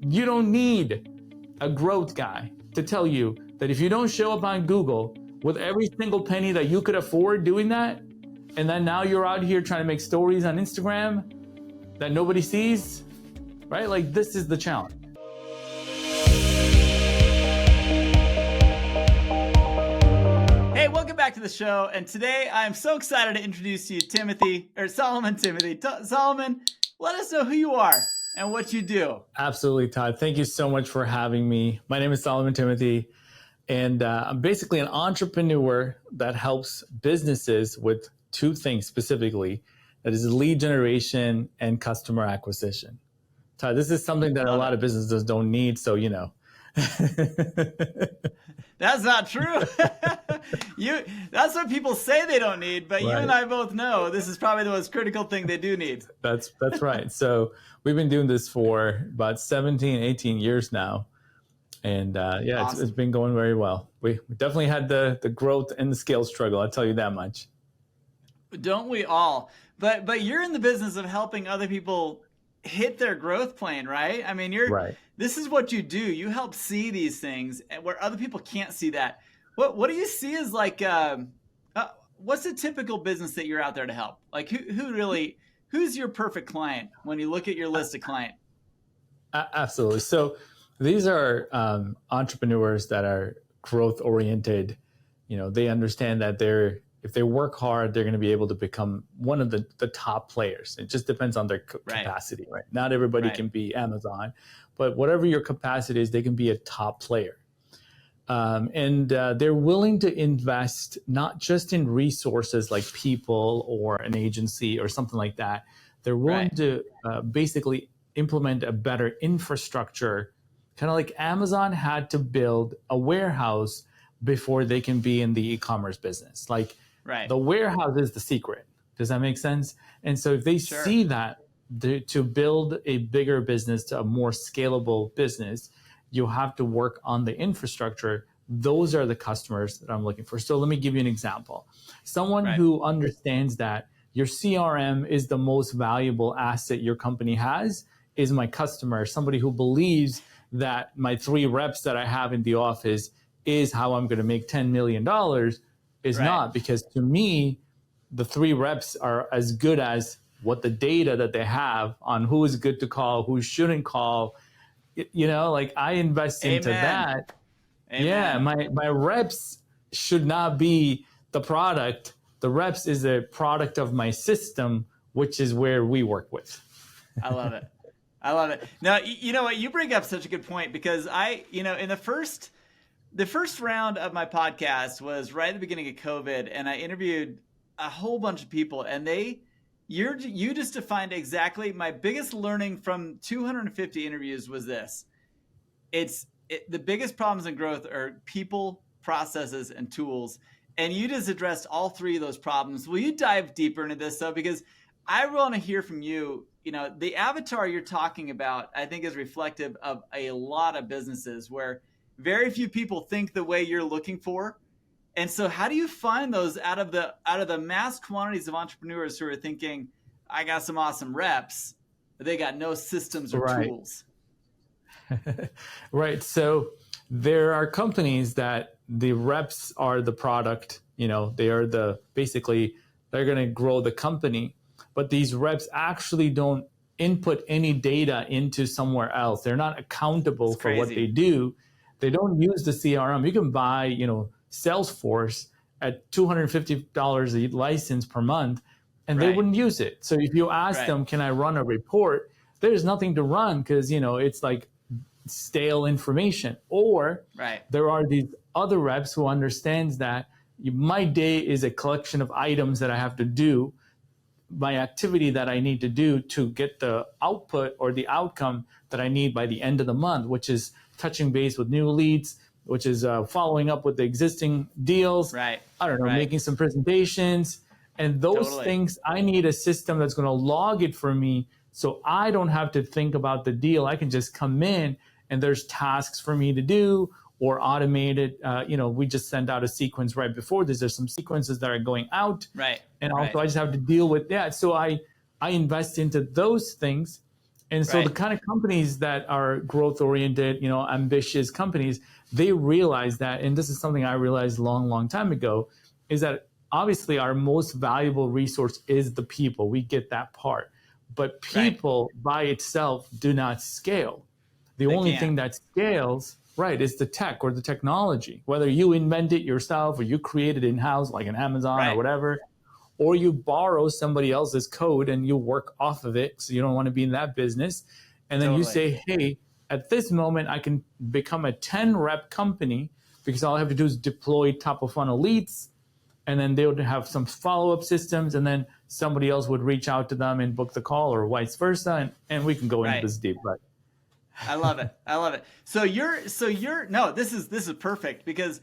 You don't need a growth guy to tell you that if you don't show up on Google with every single penny that you could afford doing that, and then now you're out here trying to make stories on Instagram that nobody sees, right? Like, this is the challenge. Hey, welcome back to the show. And today I'm so excited to introduce you Solomon Thimothy. Solomon, let us know who you are and what you do. Absolutely, Todd. Thank you so much for having me. My name is Solomon Thimothy, and I'm basically an entrepreneur that helps businesses with two things specifically. That is lead generation and customer acquisition. Todd, this is something that a lot of businesses don't need, so you know. That's not true. That's what people say they don't need, but right. You and I both know this is probably the most critical thing they do need. That's right. So we've been doing this for about 17, 18 years now. And awesome. It's been going very well. We definitely had the growth and the scale struggle, I'll tell you that much. Don't we all? But you're in the business of helping other people hit their growth plan, right? I mean, right. This is what you do. You help see these things where other people can't see that. What do you see as like, what's a typical business that you're out there to help? Like who's your perfect client when you look at your list of client? Absolutely. So these are entrepreneurs that are growth oriented. You know, they understand that if they work hard, they're going to be able to become one of the top players. It just depends on their capacity, right? Not everybody can be Amazon, but whatever your capacity is, they can be a top player. And they're willing to invest not just in resources like people or an agency or something like that. They're willing to basically implement a better infrastructure, kind of like Amazon had to build a warehouse before they can be in the e-commerce business. Like, the warehouse is the secret. Does that make sense? And so if they see that to build a bigger business, to a more scalable business, you have to work on the infrastructure. Those are the customers that I'm looking for. So let me give you an example. Someone who understands that your CRM is the most valuable asset your company has is my customer. Somebody who believes that my 3 reps that I have in the office is how I'm going to make $10 million is not, because to me, the 3 reps are as good as what the data that they have on who is good to call, who shouldn't call. You know, like I invest into that. Amen. Yeah, my reps should not be the product. The reps is a product of my system, which is where we work with. I love it. I love it. Now, you know what? You bring up such a good point because in the first round of my podcast was right at the beginning of COVID, and I interviewed a whole bunch of people, and you just defined exactly my biggest learning from 250 interviews was this. The biggest problems in growth are people, processes, and tools. And you just addressed all 3 of those problems. Will you dive deeper into this though? Because I want to hear from you. You know, the avatar you're talking about, I think is reflective of a lot of businesses where very few people think the way you're looking for. And so how do you find those out of the mass quantities of entrepreneurs who are thinking, I got some awesome reps, but they got no systems or tools? Right. So there are companies that the reps are the product, you know, they are they're going to grow the company, but these reps actually don't input any data into somewhere else. They're not accountable for what they do. They don't use the CRM. You can buy, Salesforce at $250 a license per month, and they wouldn't use it. So if you ask them, can I run a report? There's nothing to run because, it's like stale information. Or there are these other reps who understands that my day is a collection of items that I have to do, my activity that I need to do to get the output or the outcome that I need by the end of the month, which is touching base with new leads, which is following up with the existing deals. Making some presentations. And those things, I need a system that's going to log it for me so I don't have to think about the deal. I can just come in and there's tasks for me to do or automated. We just send out a sequence right before this. There's some sequences that are going out. And also I just have to deal with that. So I invest into those things. And so the kind of companies that are growth oriented, ambitious companies, they realize that, and this is something I realized a long time ago, is that obviously our most valuable resource is the people. We get that part. But people by itself do not scale. The only thing that scales, is the tech or the technology. Whether you invent it yourself or you create it in-house like an Amazon or whatever, or you borrow somebody else's code and you work off of it, so you don't want to be in that business. And then you say, hey, at this moment, I can become a 10-rep company because all I have to do is deploy top-of-funnel leads, and then they would have some follow-up systems, and then somebody else would reach out to them and book the call, or vice versa, and we can go into this deep. But I love it. I love it. So this is perfect, because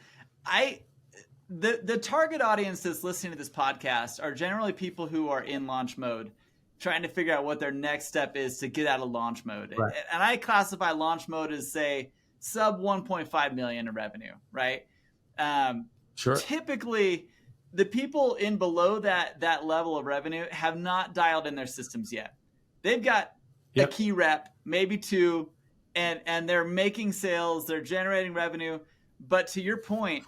the target audience that's listening to this podcast are generally people who are in launch mode, trying to figure out what their next step is to get out of launch mode. Right. And I classify launch mode as, say, sub 1.5 million in revenue, right? Sure. Typically, the people in below that level of revenue have not dialed in their systems yet. They've got a key rep, maybe two, and they're making sales, they're generating revenue. But to your point,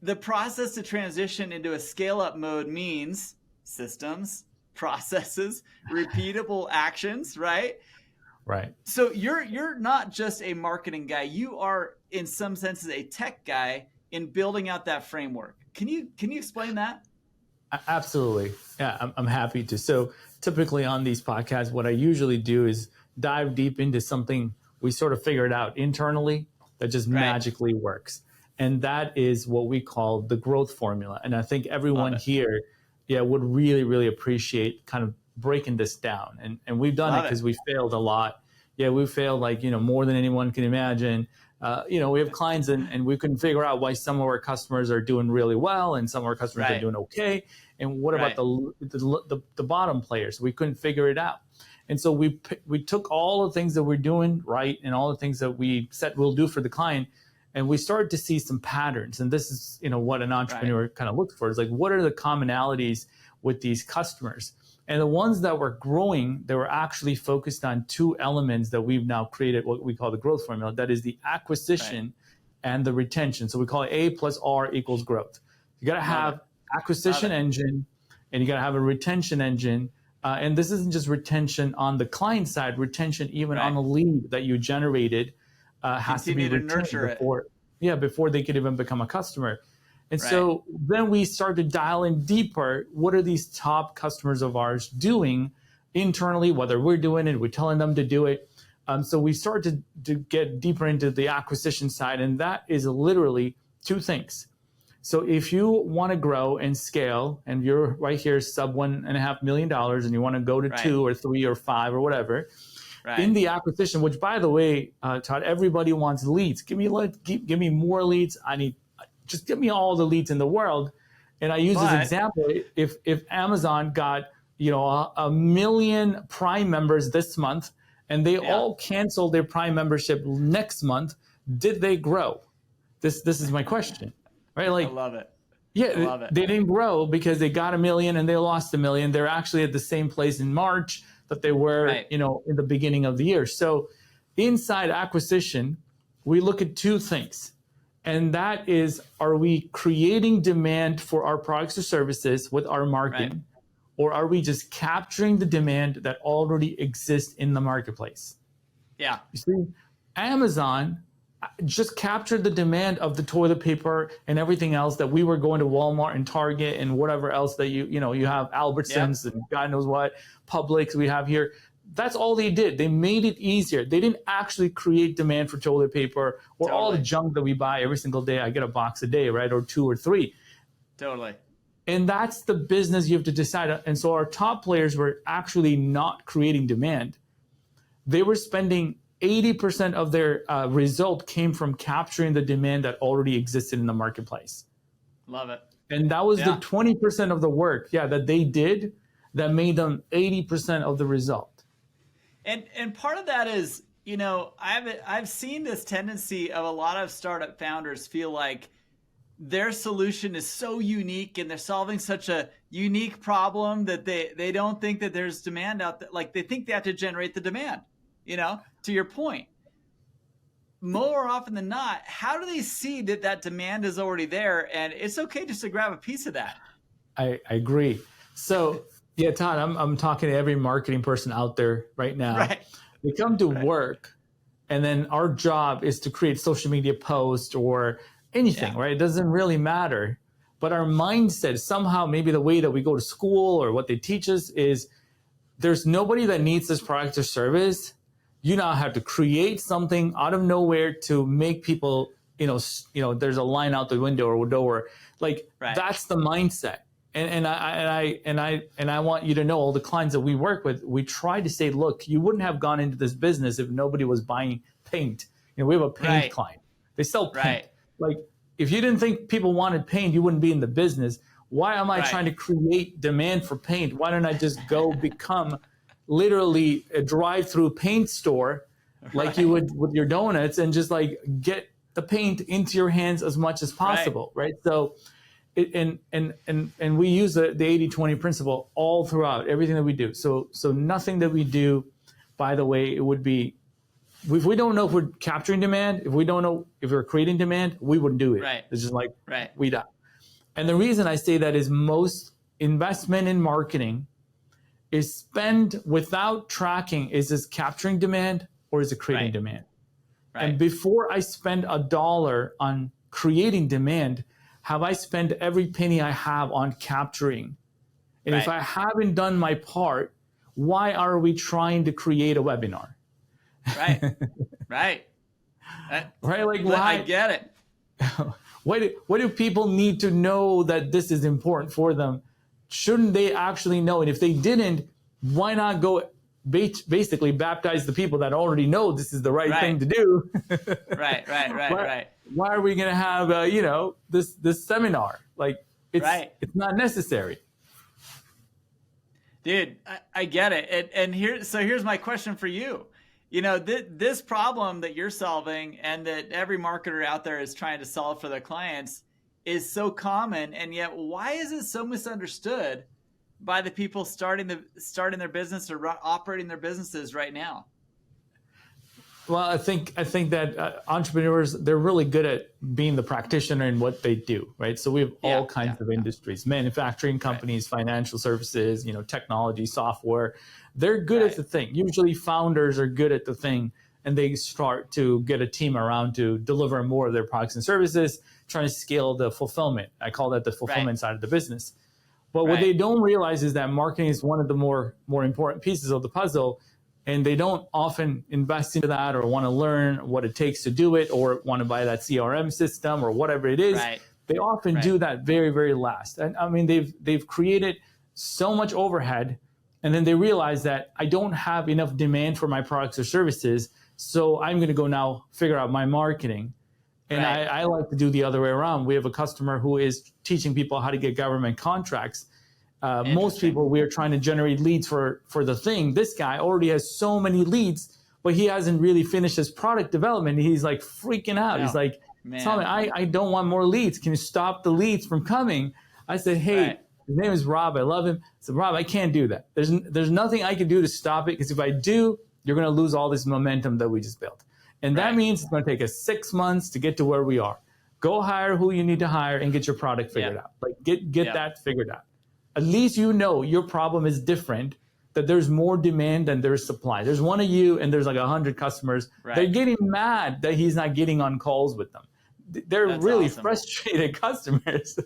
the process to transition into a scale-up mode means systems, processes, repeatable actions, right? Right. So you're not just a marketing guy. You are, in some senses, a tech guy in building out that framework. Can you explain that? Absolutely. Yeah, I'm happy to. So typically on these podcasts, what I usually do is dive deep into something we sort of figured out internally that just magically works. And that is what we call the growth formula. And I think everyone here would really, really appreciate kind of breaking this down. And we've done it because we failed a lot. Yeah, we failed more than anyone can imagine. We have clients and we couldn't figure out why some of our customers are doing really well and some of our customers are doing okay. And what about the bottom players? We couldn't figure it out. And so we took all the things that we're doing right and all the things that we said we'll do for the client, and we started to see some patterns. And this is what an entrepreneur kind of looks for. It's like, what are the commonalities with these customers? And the ones that were growing, they were actually focused on two elements that we've now created, what we call the growth formula. That is the acquisition and the retention. So we call it A plus R equals growth. You got to have acquisition engine, and you got to have a retention engine. And this isn't just retention on the client side, retention even on the lead that you generated has to be retained before they could even become a customer. And so then we start to dial in deeper. What are these top customers of ours doing internally, whether we're doing it, we're telling them to do it. So we start to get deeper into the acquisition side, and that is literally two things. So if you want to grow and scale, and you're right here, sub $1.5 million, and you want to go to 2 or 3 or 5 or whatever, in the acquisition, which by the way, Todd, everybody wants leads. Give me more leads. Just give me all the leads in the world. And I use this example. If Amazon got 1 million Prime members this month, and they all canceled their Prime membership next month, did they grow? This is my question. Right? I love it. Yeah, they didn't grow because they got 1 million and they lost 1 million. They're actually at the same place in March that they were, in the beginning of the year. So inside acquisition, we look at two things. And that is, are we creating demand for our products or services with our marketing? Or are we just capturing the demand that already exists in the marketplace? Yeah. You see, Amazon just captured the demand of the toilet paper and everything else that we were going to Walmart and Target and whatever else that you have, Albertsons and God knows what, Publix we have here. That's all they did. They made it easier. They didn't actually create demand for toilet paper or all the junk that we buy every single day. I get a box a day, right? Or 2 or 3. Totally. And that's the business you have to decide on. And so our top players were actually not creating demand. They were spending 80% of their result came from capturing the demand that already existed in the marketplace. Love it. And that was the 20% of the work, that they did that made them 80% of the result. And part of that is, I've seen this tendency of a lot of startup founders feel like their solution is so unique and they're solving such a unique problem that they don't think that there's demand out there. Like they think they have to generate the demand, to your point. More often than not, how do they see that demand is already there and it's okay just to grab a piece of that? I agree. So yeah, Todd, I'm talking to every marketing person out there right now. Right. They come to work and then our job is to create social media posts or anything, right? It doesn't really matter. But our mindset, somehow, maybe the way that we go to school or what they teach us is there's nobody that needs this product or service. You now have to create something out of nowhere to make people, there's a line out the window or door. Like that's the mindset. And I want you to know, all the clients that we work with, we try to say, look, you wouldn't have gone into this business if nobody was buying paint. We have a paint client. They sell paint. Like if you didn't think people wanted paint, you wouldn't be in the business. Why am I trying to create demand for paint? Why don't I just go become literally a drive-through paint store like you would with your donuts and just like get the paint into your hands as much as possible, right? So and we use the 80-20 principle all throughout everything that we do. So nothing that we do, by the way, it would be, if we don't know if we're capturing demand, if we don't know if we're creating demand, we wouldn't do it. It's just like we die. And the reason I say that is most investment in marketing is spend without tracking. Is this capturing demand or is it creating demand? And before I spend $1 on creating demand, have I spent every penny I have on capturing? And if I haven't done my part, why are we trying to create a webinar? Right. Right. Like why? I get it. What do people need to know that this is important for them? Shouldn't they actually know? And if they didn't, why not go basically baptize the people that already know this is the right thing to do? Right. Why are we going to have this seminar? Like it's not necessary. Dude, I get it. And here's my question for you. This problem that you're solving and that every marketer out there is trying to solve for their clients is so common, and yet why is it so misunderstood by the people starting their business or operating their businesses right now? Well, I think that entrepreneurs, they're really good at being the practitioner in what they do, right? So we have all kinds of industries, manufacturing companies, financial services, technology, software. They're good at the thing. Usually founders are good at the thing, and they start to get a team around to deliver more of their products and services, trying to scale the fulfillment. I call that the fulfillment side of the business. But what they don't realize is that marketing is one of the more important pieces of the puzzle, and they don't often invest into that or want to learn what it takes to do it or want to buy that CRM system or whatever it is. They often do that very, very last. And I mean, they've created so much overhead, and then they realize that I don't have enough demand for my products or services, so I'm going to go now figure out my marketing. And I like to do the other way around. We have a customer who is teaching people how to get government contracts. Most people, we are trying to generate leads for the thing. This guy already has so many leads, but he hasn't really finished his product development. He's like freaking out. He's like, Solomon, I don't want more leads. Can you stop the leads from coming? I said, hey, his name is Rob. I love him. I said, Rob, I can't do that. There's nothing I can do to stop it, because if I do, you're going to lose all this momentum that we just built. And that means it's going to take us 6 months to get to where we are. Go hire who you need to hire and get your product figured out. Like get that figured out. At least your problem is different, that there's more demand than there's supply. There's one of you and there's like 100 customers. They're getting mad that he's not getting on calls with them. They're really frustrated customers.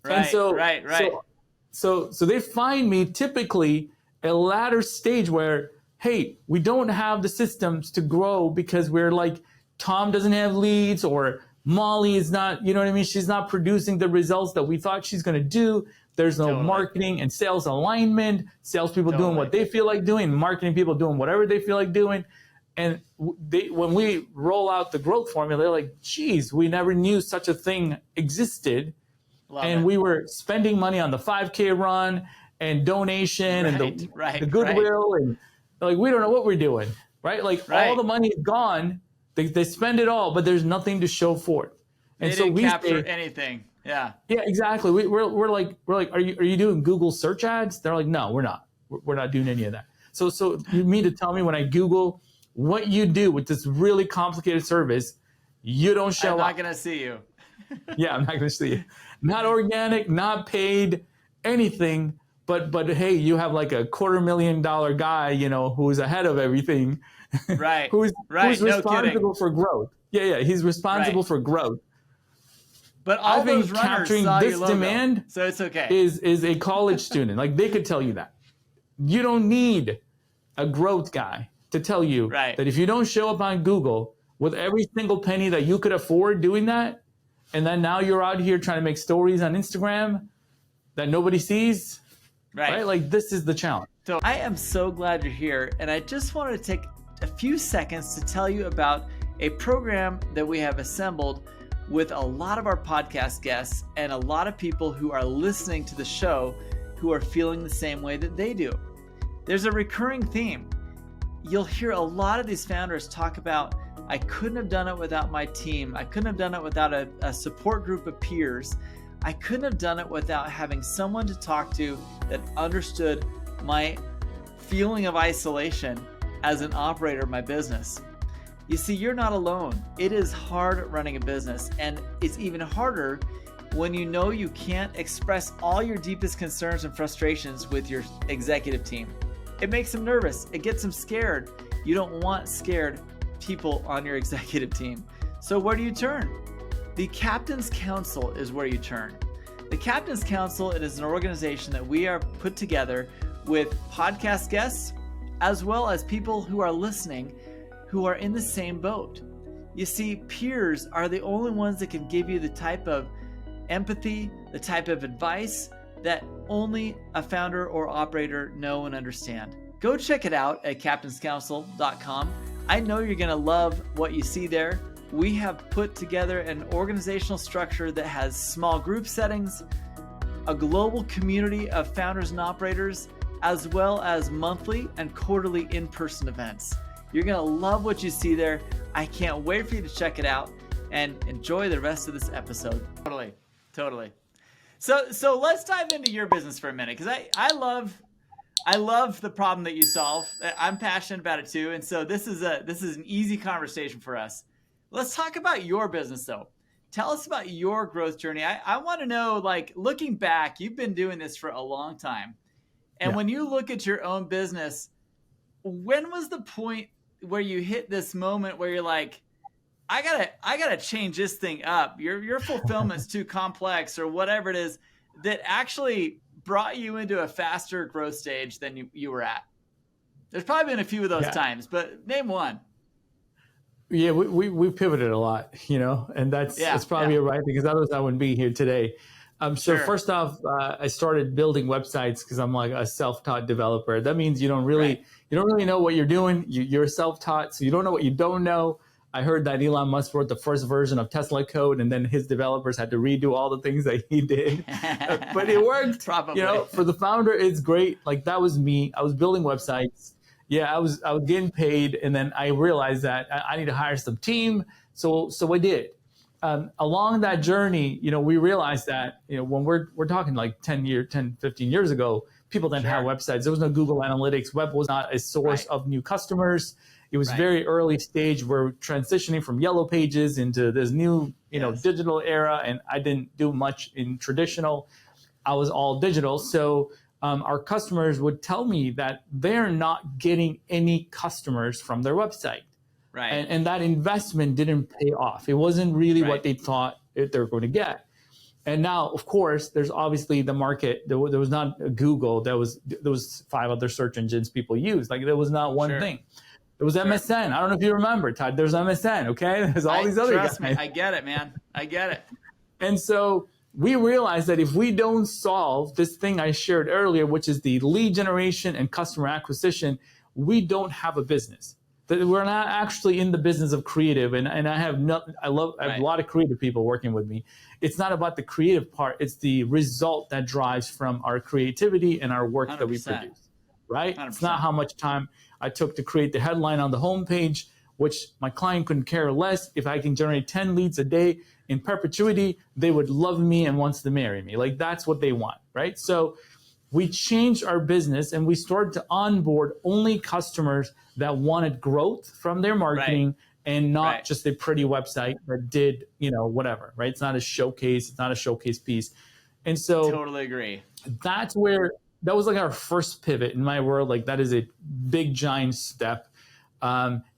And so they find me typically a latter stage where, hey, we don't have the systems to grow because we're like, Tom doesn't have leads, or Molly is not, she's not producing the results that we thought she's going to do. There's no marketing and sales alignment, salespeople doing what they feel like doing, marketing people doing whatever they feel like doing. And when we roll out the growth formula, they're like, geez, we never knew such a thing existed. We were spending money on the 5K run and donation and the goodwill and like, we don't know what we're doing, right? Like all the money is gone. They spend it all, but there's nothing to show for it. And they didn't capture anything. Yeah. Yeah, exactly. We're like, are you doing Google search ads? They're like, no, we're not. We're not doing any of that. So you mean to tell me when I Google what you do with this really complicated service, you don't show up? I'm not going to see you. Yeah, I'm not going to see you. Not organic, not paid, anything. But hey, you have like a $250,000 guy, who's ahead of everything. Right. who's responsible no for growth. Yeah, he's responsible for growth. But all those runners capturing saw this your logo, demand, so it's okay. Is a college student. Like, they could tell you that. You don't need a growth guy to tell you that if you don't show up on Google with every single penny that you could afford doing that, and then now you're out here trying to make stories on Instagram that nobody sees, right? Like, this is the challenge. So I am so glad you're here, and I just wanted to take a few seconds to tell you about a program that we have assembled with a lot of our podcast guests and a lot of people who are listening to the show who are feeling the same way that they do. There's a recurring theme. You'll hear a lot of these founders talk about, I couldn't have done it without my team. I couldn't have done it without a support group of peers. I couldn't have done it without having someone to talk to that understood my feeling of isolation as an operator of my business. You see, you're not alone. It is hard running a business, and it's even harder when you know you can't express all your deepest concerns and frustrations with your executive team. It makes them nervous. It gets them scared. You don't want scared people on your executive team. So where do you turn? The Captain's Council is where you turn. The Captain's Council, it is an organization that we are put together with podcast guests, as well as people who are listening who are in the same boat. You see, peers are the only ones that can give you the type of empathy, the type of advice that only a founder or operator know and understand. Go check it out at captainscouncil.com. I know you're going to love what you see there. We have put together an organizational structure that has small group settings, a global community of founders and operators, as well as monthly and quarterly in-person events. You're going to love what you see there. I can't wait for you to check it out and enjoy the rest of this episode. Totally. So let's dive into your business for a minute, because I love the problem that you solve. I'm passionate about it too, and so this is an easy conversation for us. Let's talk about your business though. Tell us about your growth journey. I want to know, like, looking back, you've been doing this for a long time, and when you look at your own business, when was the point where you hit this moment where you're like, I gotta change this thing up. Your fulfillment's too complex, or whatever it is, that actually brought you into a faster growth stage than you were at? There's probably been a few of those times, but name one. Yeah, we pivoted a lot, and that's probably a right thing, because otherwise I wouldn't be here today. So first off, I started building websites because I'm like a self-taught developer. That means you don't really know what you're doing. You're self-taught, so you don't know what you don't know. I heard that Elon Musk wrote the first version of Tesla code, and then his developers had to redo all the things that he did. But it worked. Probably. For the founder, it's great. Like, that was me. I was building websites. Yeah, I was getting paid, and then I realized that I need to hire some team. So I did. Along that journey, we realized that, when we're talking like 10, 15 years ago, people didn't have websites. There was no Google Analytics. Web was not a source of new customers. It was very early stage. We're transitioning from yellow pages into this new, digital era. And I didn't do much in traditional. I was all digital. So our customers would tell me that they're not getting any customers from their website. Right. And that investment didn't pay off. It wasn't really what they thought they were going to get. And now, of course, there's obviously the market. There was not Google. There was 5 other search engines people use. Like, there was not one thing. There was MSN. I don't know if you remember, Todd. There's MSN, okay? There's all these other guys. Trust me, I get it, man. I get it. And so we realized that if we don't solve this thing I shared earlier, which is the lead generation and customer acquisition, we don't have a business. That we're not actually in the business of creative. And I have a lot of creative people working with me. It's not about the creative part. It's the result that drives from our creativity and our work 100%. That we produce, right? 100%. It's not how much time I took to create the headline on the homepage. which my client couldn't care less. If I can generate 10 leads a day in perpetuity, they would love me and wants to marry me. Like that's what they want, right? So we changed our business and we started to onboard only customers that wanted growth from their marketing and not just a pretty website that did, whatever, right? It's not a showcase. It's not a showcase piece. And so totally agree. That was like our first pivot in my world. Like that is a big, giant step.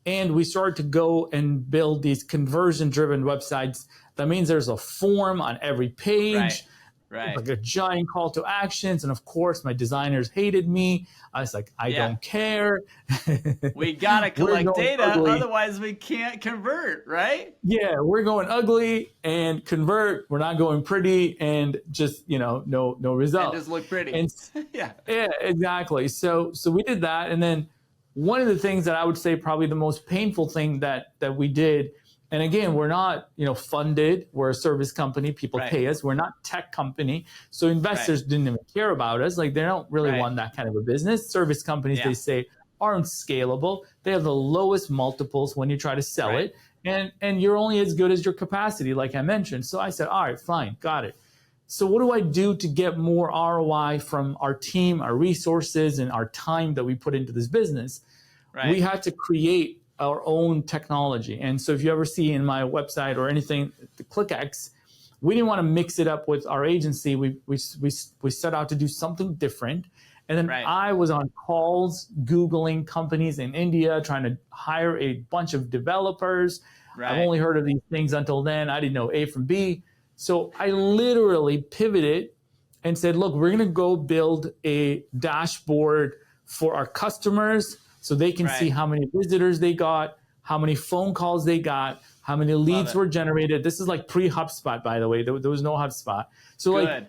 And we started to go and build these conversion-driven websites. That means there's a form on every page, like a giant call to actions. And of course, my designers hated me. I was like, I don't care. We got to collect data, otherwise we can't convert, right? Yeah, we're going ugly and convert. We're not going pretty and just, no result. And just look pretty. And, yeah, exactly. So we did that. And then one of the things that I would say probably the most painful thing that we did, and again, we're not, funded. We're a service company. People pay us. We're not tech company. So investors didn't even care about us. Like they don't really want that kind of a business. Service companies, they say, aren't scalable. They have the lowest multiples when you try to sell it. And you're only as good as your capacity, like I mentioned. So I said, all right, fine, got it. So what do I do to get more ROI from our team, our resources, and our time that we put into this business? We had to create our own technology. And so if you ever see in my website or anything, the Clickx, we didn't want to mix it up with our agency. We set out to do something different. And then I was on calls, Googling companies in India, trying to hire a bunch of developers. I've only heard of these things until then. I didn't know A from B. So I literally pivoted and said, look, we're going to go build a dashboard for our customers so they can see how many visitors they got, how many phone calls they got, how many leads were generated. This is like pre-HubSpot, by the way. There was no HubSpot. So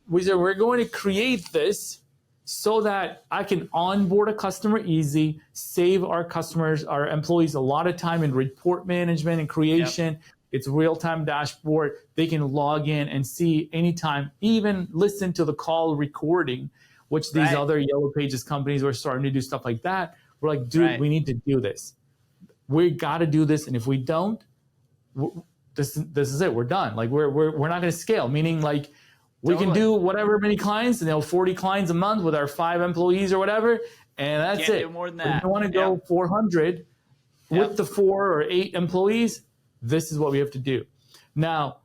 we said, we're going to create this so that I can onboard a customer easy, save our customers, our employees a lot of time in report management and creation. It's real-time dashboard. They can log in and see anytime, even listen to the call recording, which these other Yellow Pages companies were starting to do stuff like that. We're like, dude, we need to do this. We got to do this. And if we don't, this is it. We're done. Like we're not going to scale, meaning like we can do whatever many clients, 40 clients a month with our 5 employees or whatever. And that's Can't it. do more than that. If you want to go 400 with the 4 or 8 employees, this is what we have to do. Now,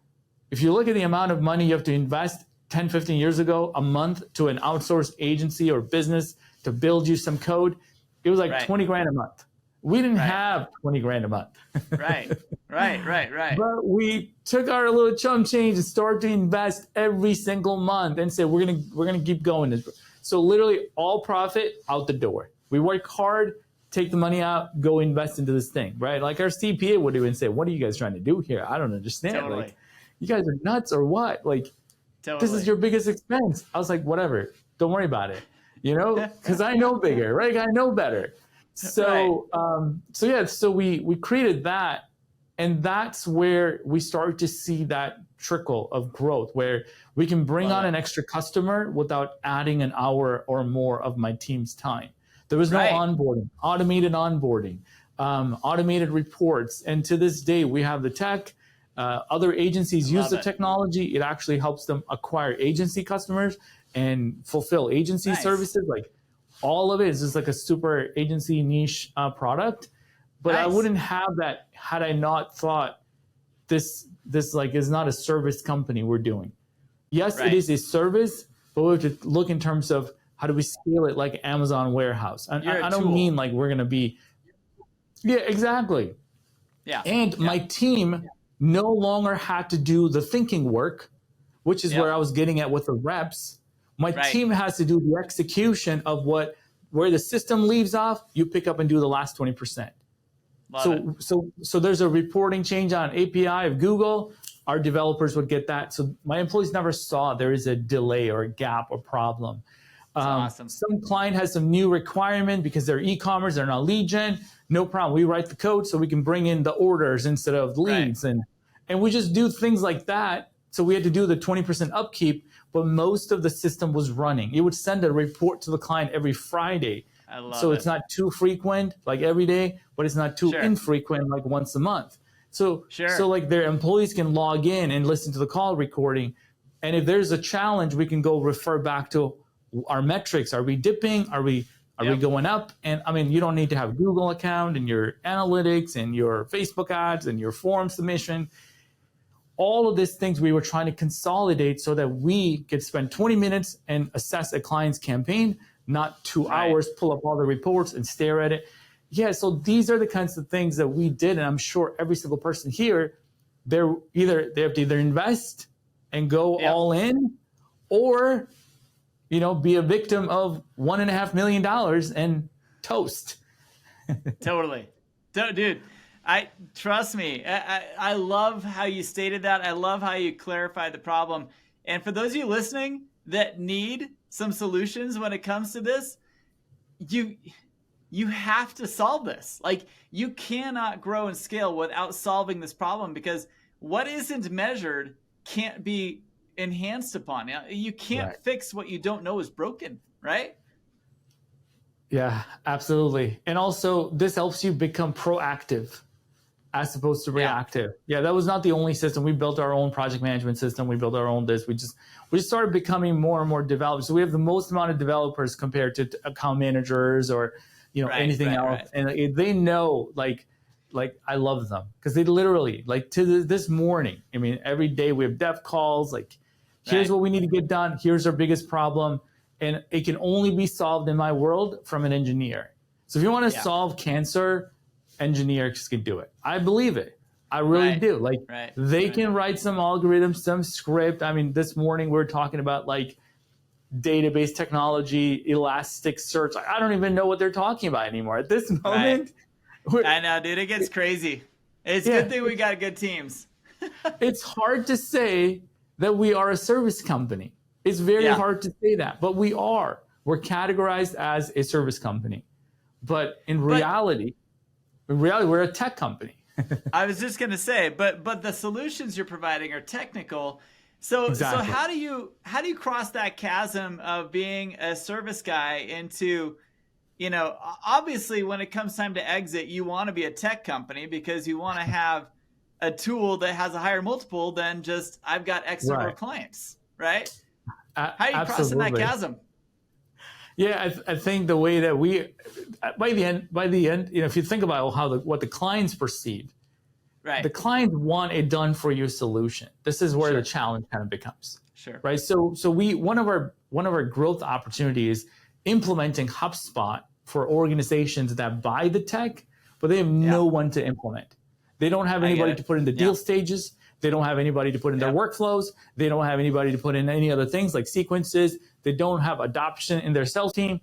if you look at the amount of money you have to invest 10, 15 years ago, a month to an outsourced agency or business to build you some code, it was like 20 grand a month. We didn't have 20 grand a month. Right. But we took our little chunk change and started to invest every single month and said, we're gonna keep going. So literally all profit out the door. We work hard, take the money out, go invest into this thing, right? Like our CPA would even say, what are you guys trying to do here? I don't understand. Totally. Like, you guys are nuts or what? Like, this is your biggest expense. I was like, whatever, don't worry about it, because I know bigger, right? I know better. So, so we created that, and that's where we started to see that trickle of growth, where we can bring on an extra customer without adding an hour or more of my team's time. There was no onboarding, automated onboarding, automated reports. And to this day, we have the tech. Other agencies use the technology. It actually helps them acquire agency customers and fulfill agency services. Like all of it is just like a super agency niche product. But I wouldn't have that had I not thought this like is not a service company we're doing. Yes, it is a service, but we have to look in terms of how do we scale it like Amazon warehouse? And I don't mean like we're going to be, exactly. And my team no longer had to do the thinking work, which is where I was getting at with the reps. My team has to do the execution of where the system leaves off, you pick up and do the last 20%. So there's a reporting change on API of Google. Our developers would get that. So my employees never saw there is a delay or a gap or problem. Awesome. Some client has some new requirement because they're e-commerce, they're not lead gen. No problem. We write the code so we can bring in the orders instead of leads. And we just do things like that. So we had to do the 20% upkeep, but most of the system was running. It would send a report to the client every Friday I love So it. it's not too frequent, like every day, but it's not too Sure. infrequent, like once a month. So, Sure. so like their employees can log in and listen to the call recording. And if there's a challenge, we can go refer back to our metrics. Are we dipping? Are we going up? And I mean, you don't need to have a Google account and your analytics and your Facebook ads and your form submission. All of these things we were trying to consolidate so that we could spend 20 minutes and assess a client's campaign, not 2 hours, pull up all the reports and stare at it. Yeah, so these are the kinds of things that we did. And I'm sure every single person here, they have to either invest and go all in, or, you know, be a victim of $1.5 million and toast. Totally. Dude, trust me. I love how you stated that. I love how you clarified the problem. And for those of you listening that need some solutions when it comes to this, you have to solve this. Like, you cannot grow and scale without solving this problem, because what isn't measured can't be enhanced upon. You can't fix what you don't know is broken, right? Yeah, absolutely. And also, this helps you become proactive as opposed to reactive. Yeah, that was not the only system. We built our own project management system. We built our own this. We just started becoming more and more developed. So we have the most amount of developers compared to account managers or, you know, anything else. Right. And they know, like I love them, because they literally, like, to this morning, I mean, every day we have dev calls, like, here's what we need to get done. Here's our biggest problem. And it can only be solved in my world from an engineer. So if you want to solve cancer, engineers can do it. I believe it. I really do. Like, they can write some algorithm, some script. I mean, this morning we were talking about, like, database technology, elastic search. I don't even know what they're talking about anymore at this moment. I know, dude. It gets crazy. It's a good thing we got good teams. It's hard to say that we are a service company. It's very hard to say that, but we are. We're categorized as a service company. But in reality, we're a tech company. I was just going to say, but the solutions you're providing are technical. So how do you cross that chasm of being a service guy into, you know, obviously when it comes time to exit, you want to be a tech company because you want to have a tool that has a higher multiple than just I've got X number of clients, right? How are you crossing that chasm? Yeah, I think the way that we, by the end, you know, if you think about what the clients perceive, the clients want a done for you solution. This is where the challenge kind of becomes, right? So one of our growth opportunities implementing HubSpot for organizations that buy the tech, but they have no one to implement. They don't have anybody to put in the deal stages. They don't have anybody to put in their workflows. They don't have anybody to put in any other things like sequences. They don't have adoption in their sales team.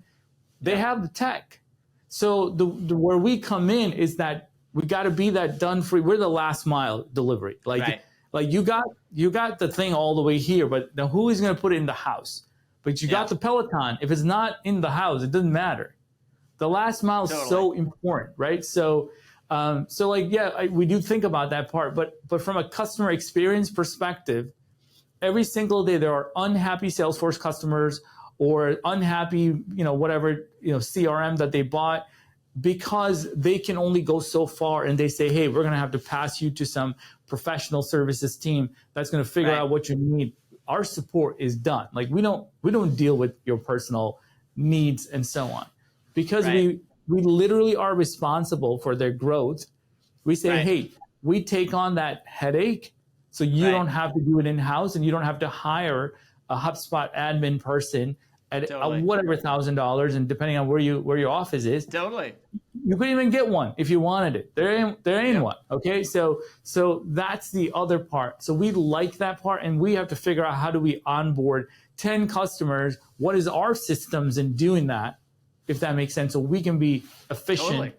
They have the tech. So the where we come in is that we got to be that done for. We're the last mile delivery. Like you got the thing all the way here, but now who is going to put it in the house? But you got the Peloton. If it's not in the house, it doesn't matter. The last mile is so important, right? So we do think about that part, but from a customer experience perspective, every single day there are unhappy Salesforce customers or unhappy, whatever, CRM that they bought, because they can only go so far, and they say, hey, we're going to have to pass you to some professional services team that's going to figure out what you need. Our support is done. Like we don't deal with your personal needs and so on, because we literally are responsible for their growth. We say, hey, we take on that headache, so you don't have to do it in-house, and you don't have to hire a HubSpot admin person at whatever $1,000, and depending on where your office is. You could even get one if you wanted it. There ain't one. Okay, so that's the other part. So we like that part, and we have to figure out how do we onboard 10 customers. What is our systems in doing that, if that makes sense, so we can be efficient.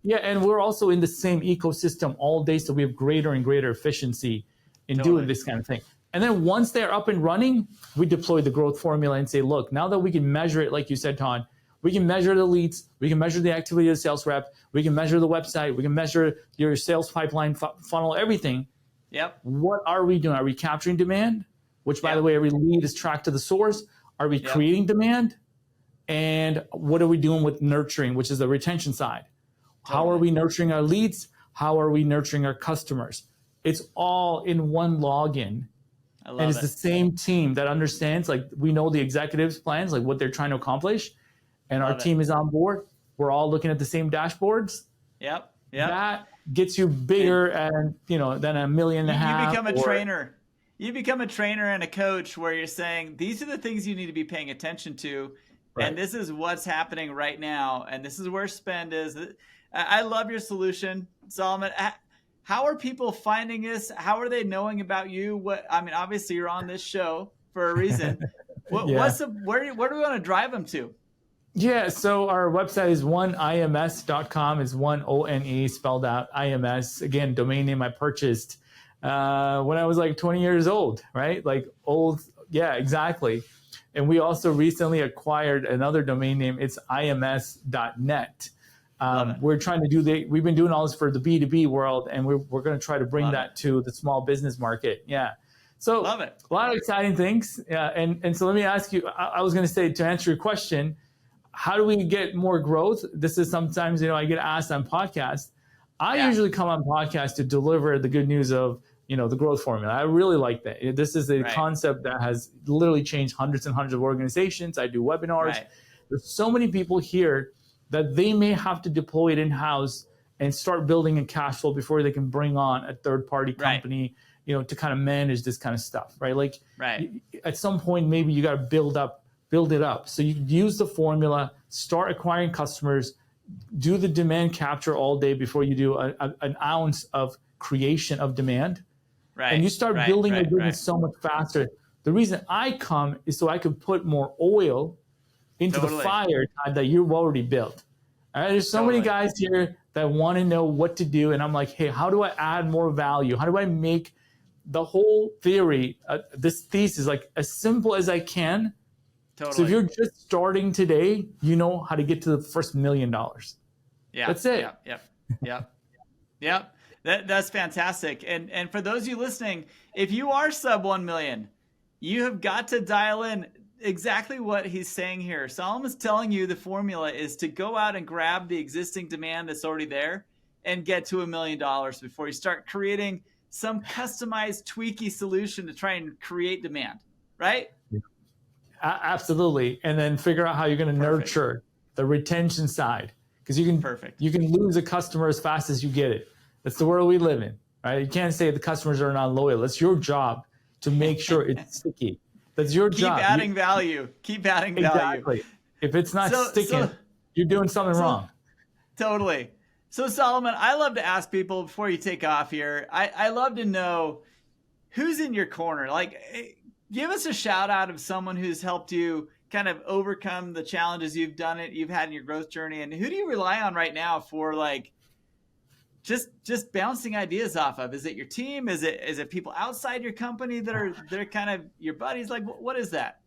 Yeah, and we're also in the same ecosystem all day, so we have greater and greater efficiency in doing this kind of thing. And then once they're up and running, we deploy the growth formula and say, look, now that we can measure it, like you said, Todd, we can measure the leads, we can measure the activity of the sales rep, we can measure the website, we can measure your sales pipeline funnel, everything. What are we doing? Are we capturing demand? Which, by the way, every lead is tracked to the source. Are we creating demand? And what are we doing with nurturing, which is the retention side? How are we nurturing our leads? How are we nurturing our customers? It's all in one login. And it's the same team that understands, like, we know the executives' plans, like what they're trying to accomplish, and our team is on board. We're all looking at the same dashboards. Yep. That gets you bigger and than $1.5 million. You become a trainer. You become a trainer and a coach where you're saying, these are the things you need to be paying attention to. Right. And this is what's happening right now. And this is where spend is. I love your solution, Solomon. How are people finding this? How are they knowing about you? Obviously you're on this show for a reason. Where do we want to drive them to? Yeah, so our website is oneims.com. It's ONE spelled out IMS. Again, domain name I purchased when I was like 20 years old, right? Like old. Yeah, exactly. And we also recently acquired another domain name. It's ims.net. We're trying to we've been doing all this for the B2B world, and we're going to try to bring that to the small business market. Yeah. So love it. A lot of exciting things. And so let me ask you, I was going to say, to answer your question, how do we get more growth? This is sometimes, I get asked on podcasts. I usually come on podcasts to deliver the good news of, the growth formula. I really like that. This is a concept that has literally changed hundreds and hundreds of organizations. I do webinars. Right. There's so many people here that they may have to deploy it in-house and start building in Cashflow before they can bring on a third-party company, to kind of manage this kind of stuff, right? Like at some point, maybe you got to build it up. So you use the formula, start acquiring customers, do the demand capture all day before you do an ounce of creation of demand. Right. And you start building your business so much faster. The reason I come is so I can put more oil into the fire that you've already built. All right. There's so many guys here that want to know what to do. And I'm like, hey, how do I add more value? How do I make the whole theory, this thesis, like as simple as I can? Totally. So if you're just starting today, you know how to get to the first $1 million. Yeah. That's it. Yep. That's fantastic. And for those of you listening, if you are sub 1 million, you have got to dial in exactly what he's saying here. Solomon's telling you the formula is to go out and grab the existing demand that's already there and get to $1 million before you start creating some customized, tweaky solution to try and create demand, right? Absolutely. And then figure out how you're going to nurture the retention side, because you can lose a customer as fast as you get it. That's the world we live in, right? You can't say the customers are not loyal. It's your job to make sure it's sticky. That's your job. Keep adding value. Exactly. If it's not sticking, you're doing something wrong. Totally. So Solomon, I love to ask people before you take off here, I love to know who's in your corner. Like, give us a shout out of someone who's helped you kind of overcome the challenges you've had in your growth journey. And who do you rely on right now for like just bouncing ideas off of? Is it your team? Is it people outside your company that are kind of your buddies? Like, what is that?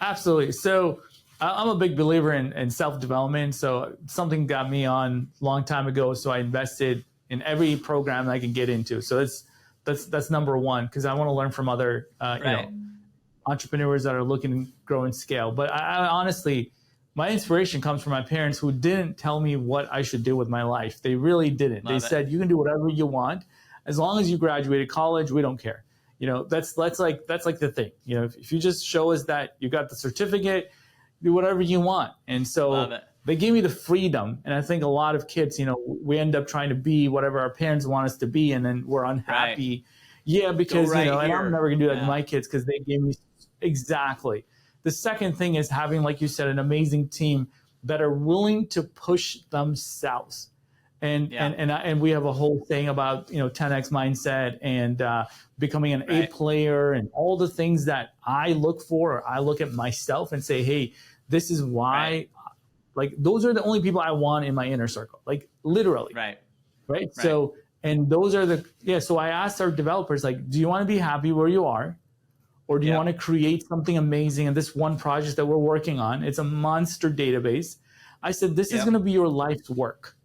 Absolutely. So I'm a big believer in self-development. So something got me on a long time ago. So I invested in every program that I can get into. So that's number one, because I want to learn from other entrepreneurs that are looking to grow and scale. But I honestly, my inspiration comes from my parents, who didn't tell me what I should do with my life. They really didn't. They said, you can do whatever you want. As long as you graduated college, we don't care. That's like the thing. If you just show us that you got the certificate, do whatever you want. And so they gave me the freedom. And I think a lot of kids, we end up trying to be whatever our parents want us to be, and then we're unhappy. Right. Yeah, because, and I'm never going to do that to my kids, because they gave me exactly. The second thing is having, like you said, an amazing team that are willing to push themselves. And we have a whole thing about, 10X mindset and becoming an A player and all the things that I look for. Or I look at myself and say, hey, this is why, like, those are the only people I want in my inner circle, like literally. Right. So, and those are so I asked our developers, like, do you want to be happy where you are? Or do you want to create something amazing? And this one project that we're working on, it's a monster database. I said, this is going to be your life's work.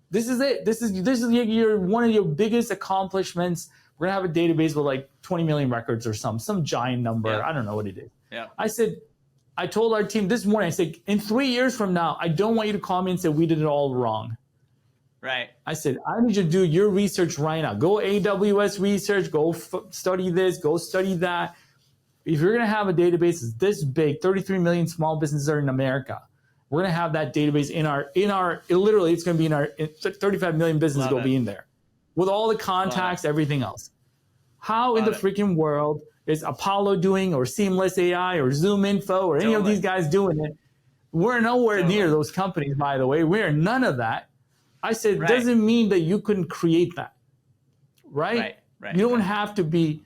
This is it. This is one of your biggest accomplishments. We're going to have a database with like 20 million records or some giant number. I don't know what it is. I said, I told our team this morning, I said, in 3 years from now, I don't want you to call me and say we did it all wrong. Right. I said, I need you to do your research right now. Go AWS research, go study this, go study that. If you're going to have a database that's this big, 33 million small businesses are in America. We're going to have that database in our literally it's going to be in our 35 million businesses will be in there with all the contacts, everything else. How in the freaking world is Apollo doing, or Seamless AI or Zoom Info or any of these guys doing it? We're nowhere near those companies, by the way. We're none of that. I said, it doesn't mean that you couldn't create that, right? You don't have to be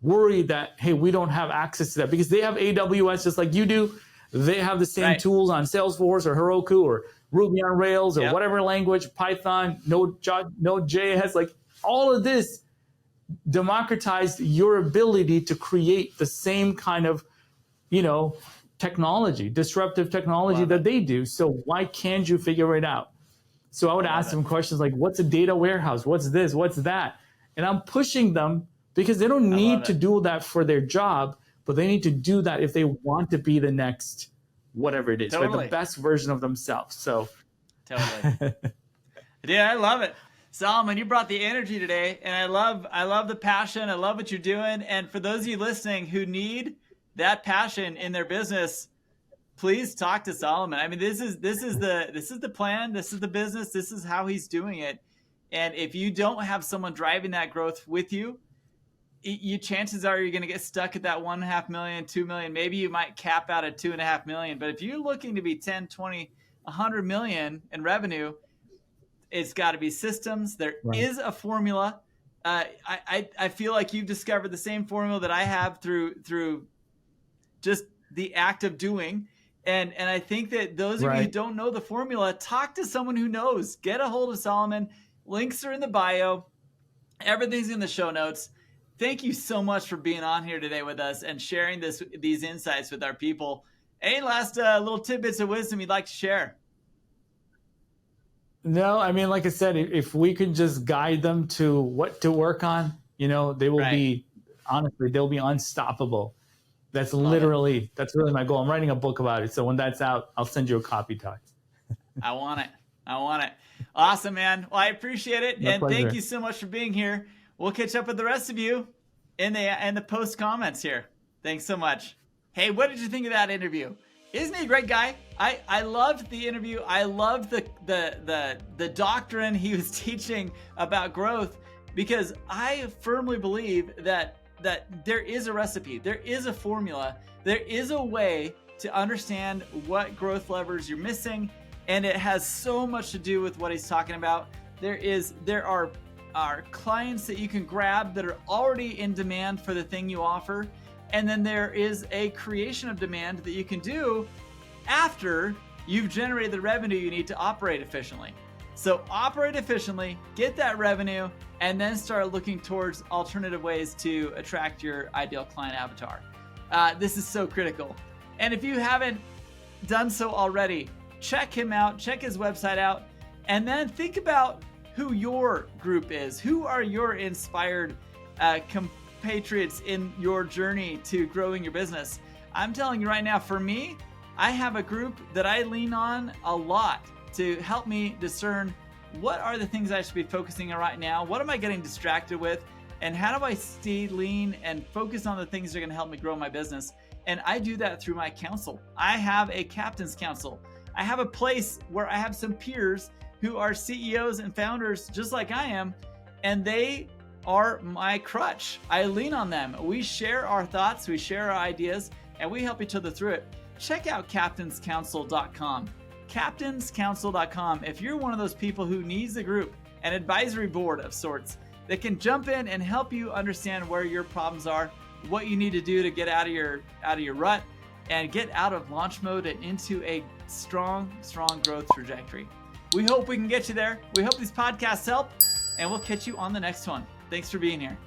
worried that, hey, we don't have access to that, because they have AWS just like you do. They have the same tools on Salesforce or Heroku or Ruby on Rails or whatever language, Python, Node.js, like all of this democratized your ability to create the same kind of, technology, disruptive technology that they do. So why can't you figure it out? So I would ask them questions like, what's a data warehouse? What's this? What's that? And I'm pushing them because they don't need to do that for their job, but they need to do that if they want to be the next, whatever it is, right? The best version of themselves. So totally. Yeah, I love it. Solomon, you brought the energy today, and I love the passion. I love what you're doing. And for those of you listening who need that passion in their business, please talk to Solomon. I mean, this is the plan. This is the business. This is how he's doing it. And if you don't have someone driving that growth with you, chances are you're going to get stuck at that 1.5 million, 2 million. Maybe you might cap out at 2.5 million. But if you're looking to be 10, 20, 100 million in revenue, it's got to be systems. There is a formula. I feel like you've discovered the same formula that I have through just the act of doing. And I think that those of you who don't know the formula, talk to someone who knows. Get a hold of Solomon. Links are in the bio. Everything's in the show notes. Thank you so much for being on here today with us and sharing these insights with our people. Any last little tidbits of wisdom you'd like to share? No, I mean, like I said, if we could just guide them to what to work on, they will be, honestly, they'll be unstoppable. That's really my goal. I'm writing a book about it. So when that's out, I'll send you a copy, Todd. I want it. Awesome, man. Well, I appreciate it. My pleasure. Thank you so much for being here. We'll catch up with the rest of you in the post comments here. Thanks so much. Hey, what did you think of that interview? Isn't he a great guy? I loved the interview. I loved the doctrine he was teaching about growth, because I firmly believe that there is a recipe, there is a formula, there is a way to understand what growth levers you're missing, and it has so much to do with what he's talking about. There are clients that you can grab that are already in demand for the thing you offer. And then there is a creation of demand that you can do after you've generated the revenue you need to operate efficiently. So operate efficiently, get that revenue, and then start looking towards alternative ways to attract your ideal client avatar. This is so critical. And if you haven't done so already, check him out, check his website out, and then think about who your group is. Who are your inspired compatriots in your journey to growing your business? I'm telling you right now, for me, I have a group that I lean on a lot to help me discern what are the things I should be focusing on right now, what am I getting distracted with, and how do I stay lean and focus on the things that are going to help me grow my business. And I do that through my council. I have a captain's council. I have a place where I have some peers who are CEOs and founders just like I am, and they are my crutch. I lean on them. We share our thoughts, we share our ideas, and we help each other through it. Check out captainscouncil.com. Captainscouncil.com. If you're one of those people who needs a group, an advisory board of sorts, that can jump in and help you understand where your problems are, what you need to do to get out of your rut and get out of launch mode and into a strong growth trajectory. We hope we can get you there. We hope these podcasts help, and we'll catch you on the next one. Thanks for being here.